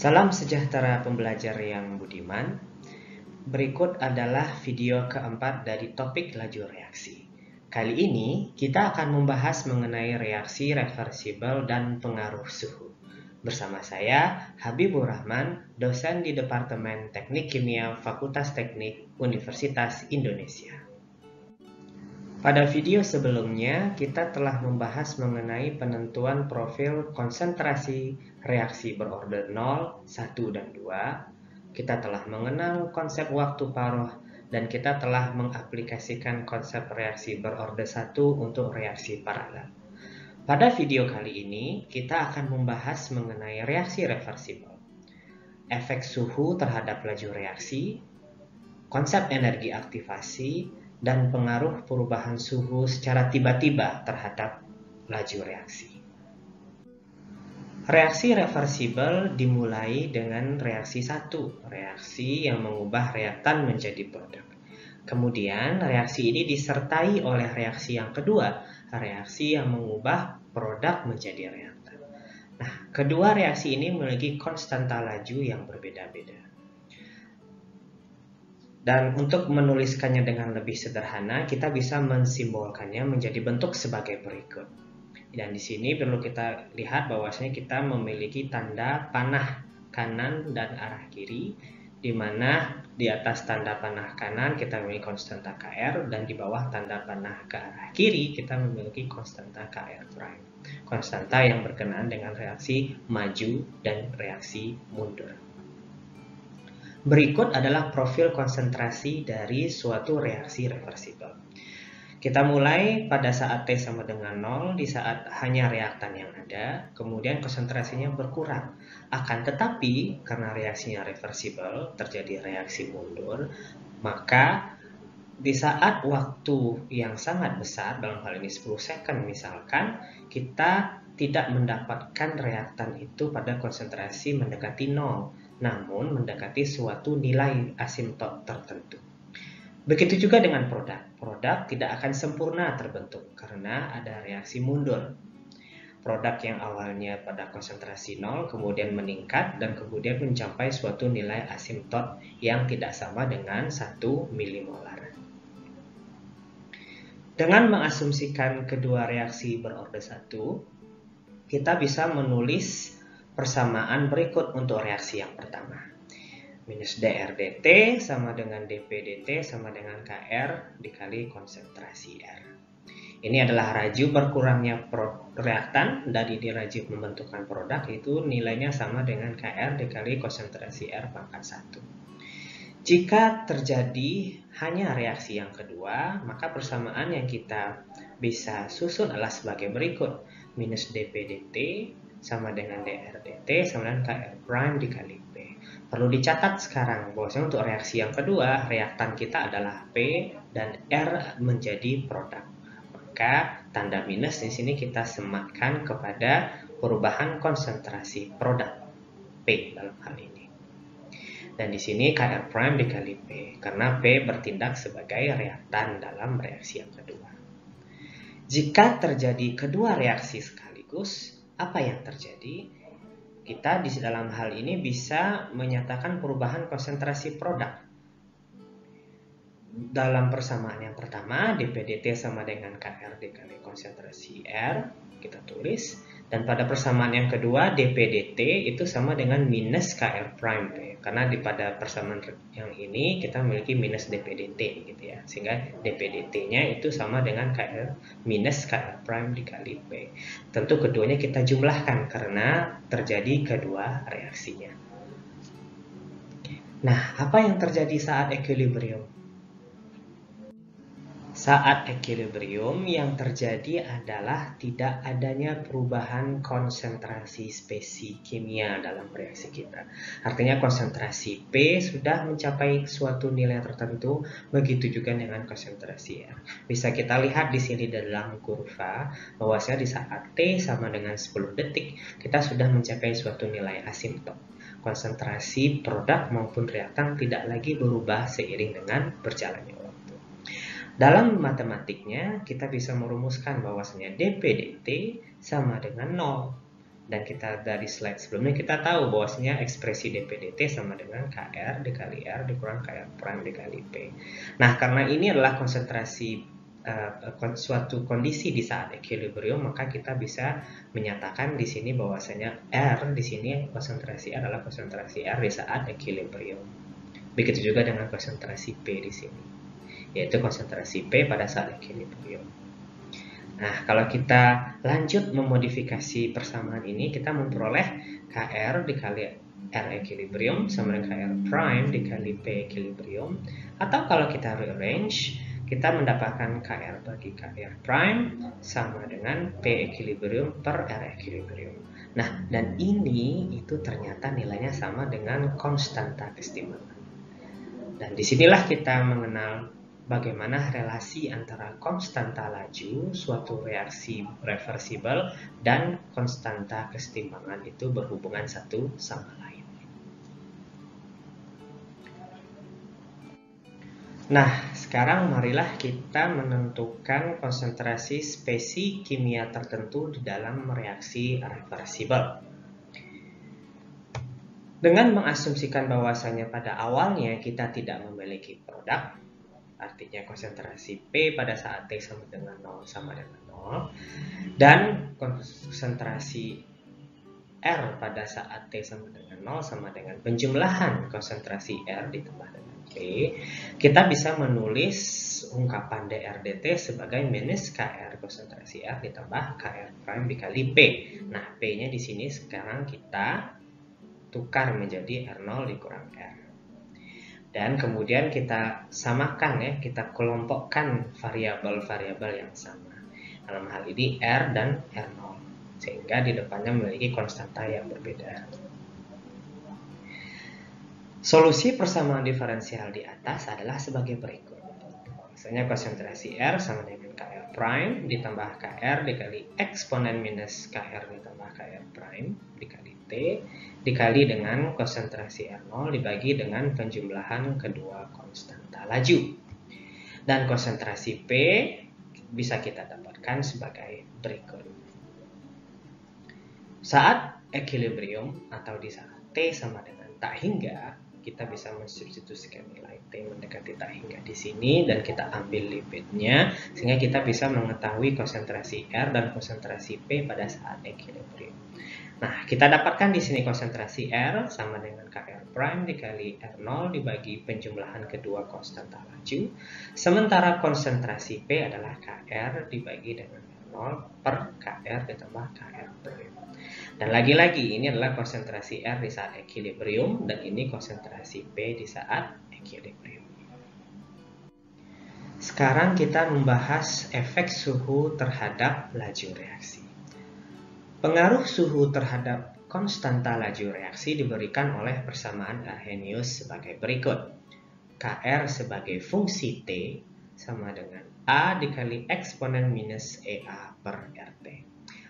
Salam sejahtera pembelajar yang budiman. Berikut adalah video keempat dari topik laju reaksi. Kali ini kita akan membahas mengenai reaksi reversibel dan pengaruh suhu. Bersama saya, Habibur Rahman, dosen di Departemen Teknik Kimia Fakultas Teknik Universitas Indonesia. Pada video sebelumnya, kita telah membahas mengenai penentuan profil konsentrasi reaksi berorder 0, 1, dan 2. Kita telah mengenal konsep waktu paruh, dan kita telah mengaplikasikan konsep reaksi berorder 1 untuk reaksi paralel. Pada video kali ini, kita akan membahas mengenai reaksi reversibel, efek suhu terhadap laju reaksi, konsep energi aktivasi, dan pengaruh perubahan suhu secara tiba-tiba terhadap laju reaksi. Reaksi reversibel dimulai dengan reaksi 1, reaksi yang mengubah reaktan menjadi produk. Kemudian reaksi ini disertai oleh reaksi yang kedua, reaksi yang mengubah produk menjadi reaktan. Nah, kedua reaksi ini memiliki konstanta laju yang berbeda-beda. Dan untuk menuliskannya dengan lebih sederhana, kita bisa mensimbolkannya menjadi bentuk sebagai berikut. Dan di sini perlu kita lihat bahwasanya kita memiliki tanda panah kanan dan arah kiri, di mana di atas tanda panah kanan kita memiliki konstanta Kr, dan di bawah tanda panah ke arah kiri kita memiliki konstanta Kr prime. Konstanta yang berkenaan dengan reaksi maju dan reaksi mundur. Berikut adalah profil konsentrasi dari suatu reaksi reversibel. Kita mulai pada saat T sama dengan 0, di saat hanya reaktan yang ada, kemudian konsentrasinya berkurang. Akan tetapi, karena reaksinya reversibel, terjadi reaksi mundur, maka di saat waktu yang sangat besar, dalam hal ini 10 second misalkan, kita tidak mendapatkan reaktan itu pada konsentrasi mendekati 0. Namun mendekati suatu nilai asimtot tertentu. Begitu juga dengan produk. Produk tidak akan sempurna terbentuk karena ada reaksi mundur. Produk yang awalnya pada konsentrasi 0 kemudian meningkat dan kemudian mencapai suatu nilai asimtot yang tidak sama dengan 1 milimolar. Dengan mengasumsikan kedua reaksi berorder 1, kita bisa menulis persamaan berikut untuk reaksi yang pertama. Minus dr dt sama dengan dp dt sama dengan kr dikali konsentrasi R. Ini adalah laju berkurangnya reaktan dari laju pembentukan produk, itu nilainya sama dengan kr dikali konsentrasi R pangkat 1. Jika terjadi hanya reaksi yang kedua, maka persamaan yang kita bisa susun adalah sebagai berikut. Minus dp dt sama dengan dr dt sama dengan kr prime dikali P. Perlu dicatat sekarang bahwasanya untuk reaksi yang kedua, reaktan kita adalah P dan R menjadi produk. Maka tanda minus di sini kita sematkan kepada perubahan konsentrasi produk P dalam hal ini. Dan di sini kr prime dikali P karena P bertindak sebagai reaktan dalam reaksi yang kedua. Jika terjadi kedua reaksi sekaligus, apa yang terjadi? Kita di dalam hal ini bisa menyatakan perubahan konsentrasi produk. Dalam persamaan yang pertama, dp dt sama dengan kr dikali konsentrasi R, kita tulis. Dan pada persamaan yang kedua, dp dt itu sama dengan minus kr prime P. Karena pada persamaan yang ini kita memiliki minus dp dt gitu ya. Sehingga dp dt-nya itu sama dengan kr minus kr prime dikali P. Tentu keduanya kita jumlahkan karena terjadi kedua reaksinya. Nah, apa yang terjadi saat equilibrium? Saat equilibrium yang terjadi adalah tidak adanya perubahan konsentrasi spesi kimia dalam reaksi kita. Artinya konsentrasi P sudah mencapai suatu nilai tertentu, begitu juga dengan konsentrasi R. Bisa kita lihat di sini dalam kurva bahwasanya di saat T sama dengan 10 detik kita sudah mencapai suatu nilai asimtot. Konsentrasi produk maupun reaktan tidak lagi berubah seiring dengan berjalannya waktu. Dalam matematiknya, kita bisa merumuskan bahwasanya dp dt sama dengan 0. Dan kita dari slide sebelumnya kita tahu bahwasanya ekspresi dp/dt sama dengan KR dikali R dikurang KR prime dikali P. Nah, karena ini adalah konsentrasi suatu kondisi di saat equilibrium, maka kita bisa menyatakan di sini bahwasanya R di sini konsentrasi R adalah konsentrasi R di saat equilibrium. Begitu juga dengan konsentrasi P di sini, yaitu konsentrasi P pada saat equilibrium. Nah, kalau kita lanjut memodifikasi persamaan ini, kita memperoleh KR dikali R equilibrium sama dengan KR prime dikali P equilibrium. Atau kalau kita rearrange, kita mendapatkan KR bagi KR prime sama dengan P equilibrium per R equilibrium. Nah, dan ini itu ternyata nilainya sama dengan konstanta kesetimbangan. Dan disinilah kita mengenal bagaimana relasi antara konstanta laju, suatu reaksi reversibel, dan konstanta kesetimbangan itu berhubungan satu sama lain. Nah, sekarang marilah kita menentukan konsentrasi spesi kimia tertentu di dalam reaksi reversibel. Dengan mengasumsikan bahwasanya pada awalnya kita tidak memiliki produk, artinya konsentrasi P pada saat T sama dengan 0 sama dengan 0, dan konsentrasi R pada saat T sama dengan 0 sama dengan penjumlahan konsentrasi R ditambah dengan P, kita bisa menulis ungkapan dRdt sebagai minus KR konsentrasi R ditambah KR prime dikali P. Nah, P-nya di sini sekarang kita tukar menjadi R0 dikurang R. Dan kemudian kita samakan ya, kita kelompokkan variabel-variabel yang sama. Dalam hal ini R dan R0. Sehingga di depannya memiliki konstanta yang berbeda. Solusi persamaan diferensial di atas adalah sebagai berikut. Misalnya konsentrasi R sama dengan KR prime ditambah KR dikali eksponen minus KR ditambah KR prime dikali T dikali dengan konsentrasi R0 dibagi dengan penjumlahan kedua konstanta laju. Dan konsentrasi P bisa kita dapatkan sebagai berikut. Saat equilibrium atau di saat T sama dengan tak hingga, kita bisa mensubstitusikan nilai T mendekati tak hingga di sini dan kita ambil limitnya sehingga kita bisa mengetahui konsentrasi R dan konsentrasi P pada saat equilibrium. Nah, kita dapatkan di sini konsentrasi R sama dengan KR prime dikali R0 dibagi penjumlahan kedua konstanta laju, sementara konsentrasi P adalah KR dibagi dengan R0 per KR ditambah KR prime. Dan lagi-lagi ini adalah konsentrasi R di saat equilibrium dan ini konsentrasi P di saat equilibrium. Sekarang kita membahas efek suhu terhadap laju reaksi. Pengaruh suhu terhadap konstanta laju reaksi diberikan oleh persamaan Arrhenius sebagai berikut. KR sebagai fungsi T sama dengan A dikali eksponen minus EA per RT.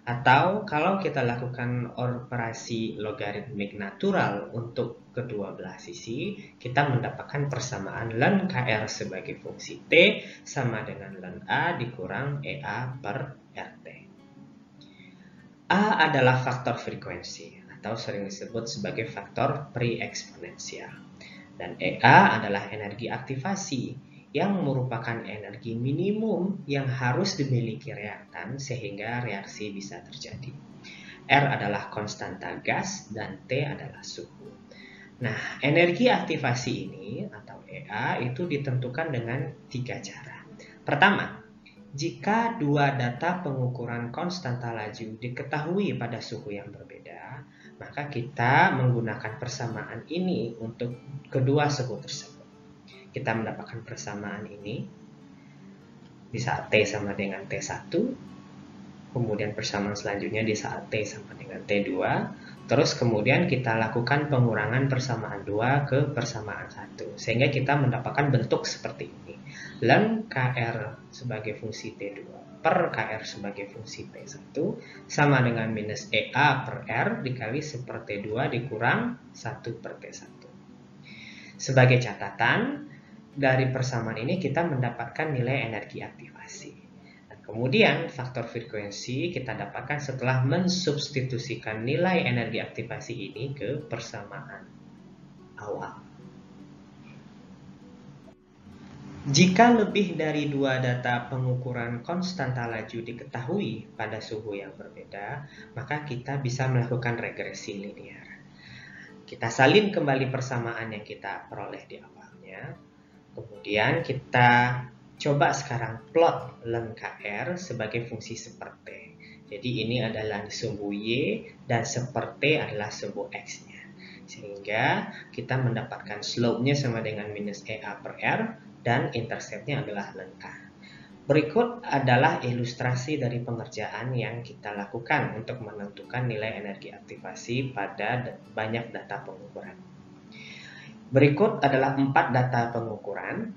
Atau kalau kita lakukan operasi logaritmik natural untuk kedua belah sisi, kita mendapatkan persamaan ln KR sebagai fungsi T sama dengan ln A dikurang EA per RT. A adalah faktor frekuensi atau sering disebut sebagai faktor pre-eksponensial. Dan EA adalah energi aktivasi yang merupakan energi minimum yang harus dimiliki reaktan sehingga reaksi bisa terjadi. R adalah konstanta gas dan T adalah suhu. Nah, energi aktivasi ini atau EA itu ditentukan dengan 3 cara. Pertama, jika dua data pengukuran konstanta laju diketahui pada suhu yang berbeda, maka kita menggunakan persamaan ini untuk kedua suhu tersebut. Kita mendapatkan persamaan ini di saat T sama dengan T1, kemudian persamaan selanjutnya di saat T sama dengan T2, terus kemudian kita lakukan pengurangan persamaan 2 ke persamaan 1, sehingga kita mendapatkan bentuk seperti ini. Ln KR sebagai fungsi T2 per KR sebagai fungsi T1 sama dengan minus EA per R dikali 1 per T2 dikurang 1 per T1. Sebagai catatan, dari persamaan ini kita mendapatkan nilai energi aktivasi. Kemudian faktor frekuensi kita dapatkan setelah mensubstitusikan nilai energi aktivasi ini ke persamaan awal. Jika lebih dari dua data pengukuran konstanta laju diketahui pada suhu yang berbeda, maka kita bisa melakukan regresi linear. Kita salin kembali persamaan yang kita peroleh di awalnya. Kemudian kita coba sekarang plot len KR sebagai fungsi seper T. Jadi ini adalah sumbu Y dan seper T adalah sumbu X-nya. Sehingga kita mendapatkan slope-nya sama dengan minus EA per R dan intercept-nya adalah len K. Berikut adalah ilustrasi dari pengerjaan yang kita lakukan untuk menentukan nilai energi aktivasi pada banyak data pengukuran. Berikut adalah 4 data pengukuran.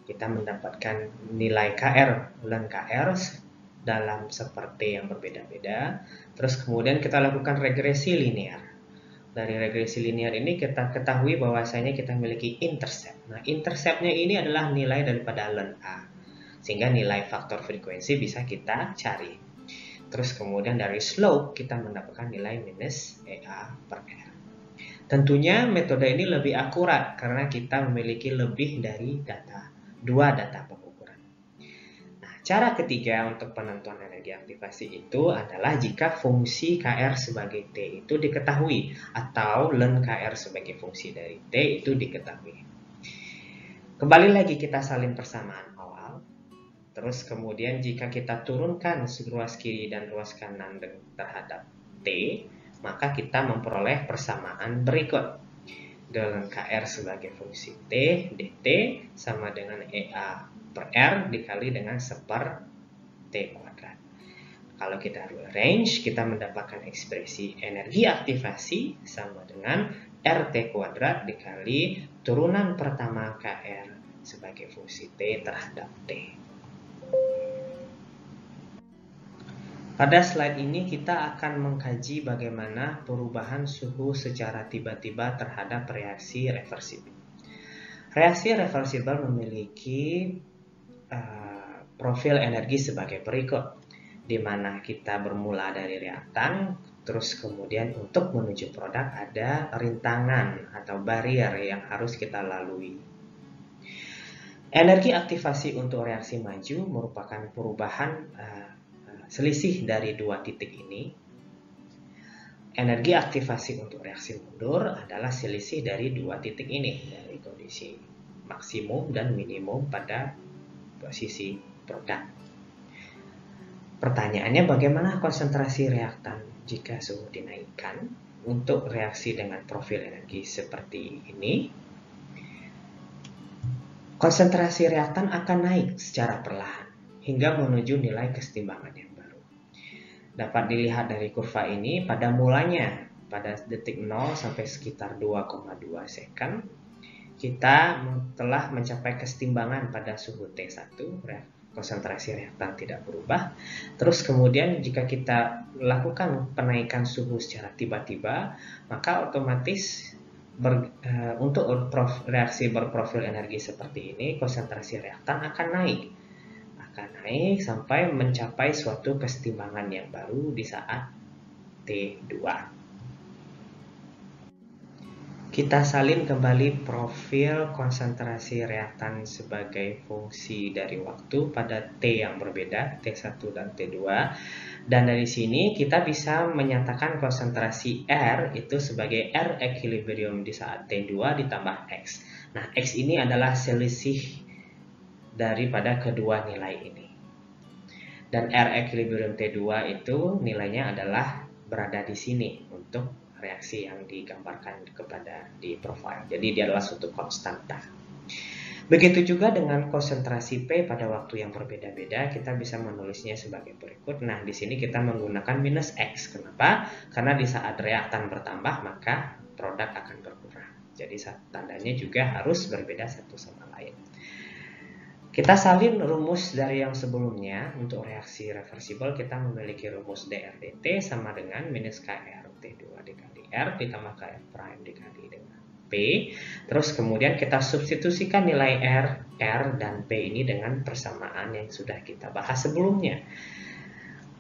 Kita mendapatkan nilai KR, len KR dalam seperti yang berbeda-beda. Terus kemudian kita lakukan regresi linear. Dari regresi linear ini kita ketahui bahwasanya kita memiliki intercept. Nah, interceptnya ini adalah nilai daripada len A. Sehingga nilai faktor frekuensi bisa kita cari. Terus kemudian dari slope kita mendapatkan nilai minus EA per R. Tentunya metode ini lebih akurat karena kita memiliki lebih dari dua data pengukuran. Nah, cara ketiga untuk penentuan energi aktivasi itu adalah jika fungsi KR sebagai T itu diketahui atau len KR sebagai fungsi dari T itu diketahui. Kembali lagi kita salin persamaan awal. Terus kemudian jika kita turunkan ruas kiri dan ruas kanan terhadap T, maka kita memperoleh persamaan berikut. Dengan KR sebagai fungsi T, dt sama dengan EA per R dikali dengan seper T kuadrat. Kalau kita rearrange, kita mendapatkan ekspresi energi aktivasi sama dengan RT kuadrat dikali turunan pertama KR sebagai fungsi T terhadap T. Pada slide ini kita akan mengkaji bagaimana perubahan suhu secara tiba-tiba terhadap reaksi reversibel. Reaksi reversibel memiliki profil energi sebagai berikut, di mana kita bermula dari reaktan, terus kemudian untuk menuju produk ada rintangan atau barrier yang harus kita lalui. Energi aktivasi untuk reaksi maju merupakan perubahan selisih dari dua titik ini. Energi aktivasi untuk reaksi mundur adalah selisih dari dua titik ini, dari kondisi maksimum dan minimum pada posisi produk. Pertanyaannya, bagaimana konsentrasi reaktan jika suhu dinaikkan untuk reaksi dengan profil energi seperti ini? Konsentrasi reaktan akan naik secara perlahan hingga menuju nilai kesetimbangan yang baru. Dapat dilihat dari kurva ini, pada mulanya pada detik 0 sampai sekitar 2,2 second kita telah mencapai kesetimbangan pada suhu T1, konsentrasi reaktan tidak berubah. Terus kemudian jika kita lakukan penaikan suhu secara tiba-tiba, maka otomatis untuk reaksi berprofil energi seperti ini, konsentrasi reaktan akan naik sampai mencapai suatu kesetimbangan yang baru di saat T2. Kita salin kembali profil konsentrasi reaktan sebagai fungsi dari waktu pada T yang berbeda, T1 dan T2. Dan dari sini kita bisa menyatakan konsentrasi R itu sebagai R equilibrium di saat T2 ditambah X. Nah, X ini adalah selisih daripada kedua nilai ini. Dan R equilibrium T2 itu nilainya adalah berada di sini untuk reaksi yang digambarkan kepada di profile. Jadi dia adalah suatu konstanta. Begitu juga dengan konsentrasi P pada waktu yang berbeda-beda, kita bisa menulisnya sebagai berikut. Nah, di sini kita menggunakan minus X. Kenapa? Karena di saat reaktan bertambah, maka produk akan berkurang. Jadi tandanya juga harus berbeda satu sama lain. Kita salin rumus dari yang sebelumnya. Untuk reaksi reversibel kita memiliki rumus dRdt sama dengan minus KR T2 dikali R ditambah KR prime dikali dengan P. Terus kemudian kita substitusikan nilai R, dan P ini dengan persamaan yang sudah kita bahas sebelumnya.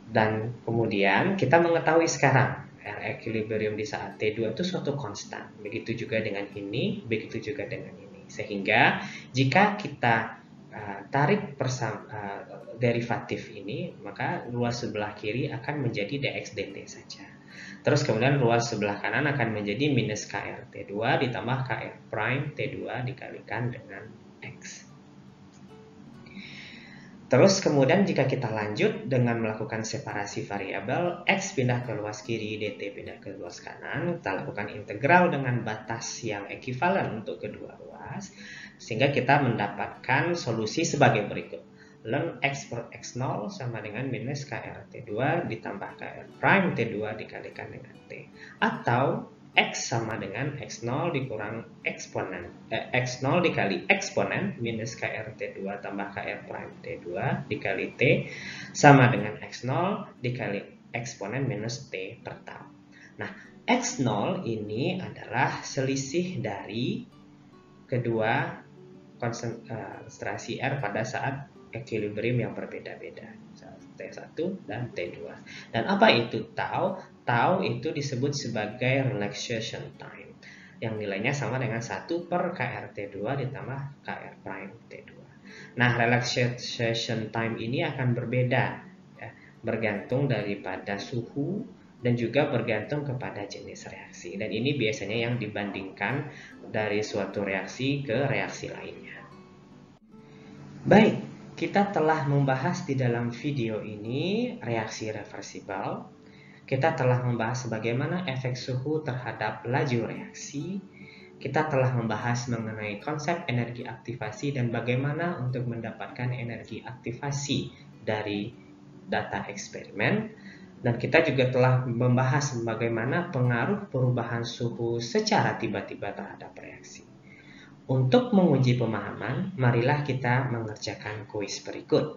Dan kemudian kita mengetahui sekarang R equilibrium di saat T2 itu suatu konstan. Begitu juga dengan ini, begitu juga dengan ini. Sehingga jika kita tarik derivatif ini, maka ruas sebelah kiri akan menjadi dx dt saja. Terus kemudian ruas sebelah kanan akan menjadi minus KR T2 ditambah KR prime T2 dikalikan dengan X. Terus kemudian jika kita lanjut dengan melakukan separasi variabel, X pindah ke luas kiri, dt pindah ke luas kanan, kita lakukan integral dengan batas yang ekivalen untuk kedua ruas, sehingga kita mendapatkan solusi sebagai berikut. Ln X per X0 sama dengan minus KR T2 ditambah KR prime T2 dikalikan dengan T. Atau X sama dengan X0 dikurang eksponen. X0 dikali eksponen minus KR T2 tambah KR prime T2 dikali T sama dengan X0 dikali eksponen minus T per tau. Nah, X0 ini adalah selisih dari kedua konsentrasi R pada saat equilibrium yang berbeda-beda, T1 dan T2. Dan apa itu tau? Tau itu disebut sebagai relaxation time, yang nilainya sama dengan 1 per KR T2 ditambah KR prime T2. Nah, relaxation time ini akan berbeda, ya, bergantung daripada suhu dan juga bergantung kepada jenis reaksi. Dan ini biasanya yang dibandingkan dari suatu reaksi ke reaksi lainnya. Baik. Kita telah membahas di dalam video ini reaksi reversibel. Kita telah membahas bagaimana efek suhu terhadap laju reaksi. Kita telah membahas mengenai konsep energi aktivasi dan bagaimana untuk mendapatkan energi aktivasi dari data eksperimen. Dan kita juga telah membahas bagaimana pengaruh perubahan suhu secara tiba-tiba terhadap reaksi. Untuk menguji pemahaman, marilah kita mengerjakan kuis berikut.